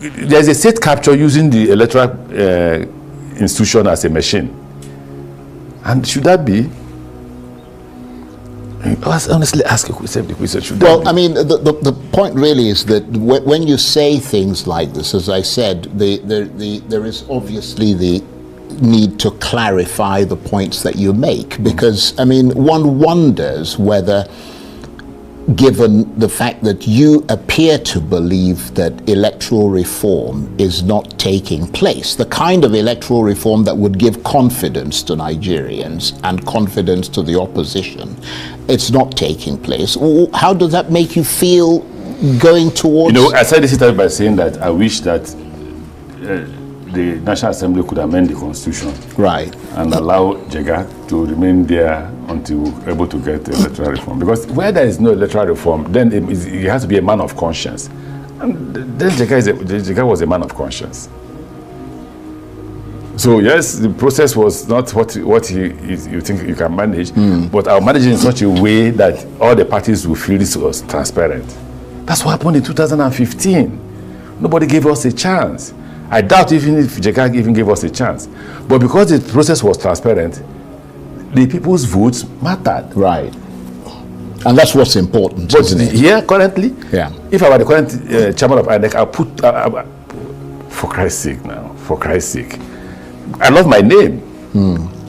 there's a state capture using the electoral institution as a machine. And should that be? I honestly ask the question, should that be? I mean, the point really is that when you say things like this, as I said, there is obviously the need to clarify the points that you make, because, I mean, one wonders whether, given the fact that you appear to believe that electoral reform is not taking place, the kind of electoral reform that would give confidence to Nigerians and confidence to the opposition, it's not taking place. How does that make you feel going towards... You know, I said this by saying that I wish that the National Assembly could amend the Constitution, right, and allow Jega to remain there until we're able to get electoral reform. Because where there is no electoral reform, then it has to be a man of conscience. And then Jega was a man of conscience. So yes, the process was not what you think you can manage, but I'll manage it in such a way that all the parties will feel this was transparent. That's what happened in 2015. Nobody gave us a chance. I doubt even if Jega even gave us a chance. But because the process was transparent, the people's votes mattered. Right. And that's what's important, isn't it? Here, currently, yeah. If I were the current chairman of INEC, I'll put, for Christ's sake now, for Christ's sake, I love my name.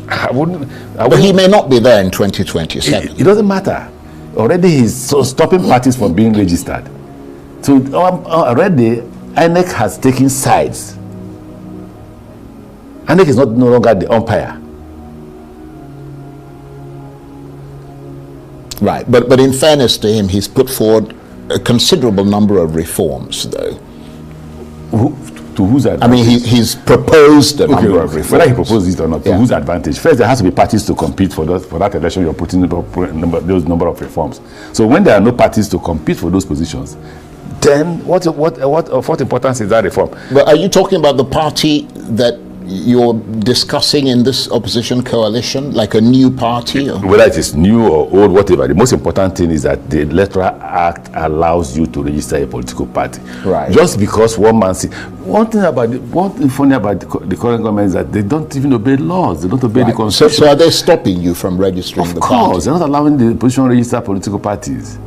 I wouldn't. But he may not be there in 2027. It doesn't matter. Already he's stopping parties from being registered. So already, INEC has taken sides. INEC is no longer the umpire. Right, but in fairness to him, he's put forward a considerable number of reforms, though. To whose advantage? I mean, he's proposed a number of reforms. Whether he proposed it or not, to whose advantage? First, there has to be parties to compete for that election. You're putting those number of reforms. So when there are no parties to compete for those positions, then what importance is that reform? But are you talking about the party that you're discussing in this opposition coalition, like a new party? Whether it is new or old, whatever, the most important thing is that the Electoral Act allows you to register a political party. Right. Just because one man see. One thing funny about the current government is that they don't even obey laws. They don't obey the Constitution. So are they stopping you from registering the party? Of course, they're not allowing the opposition to register political parties.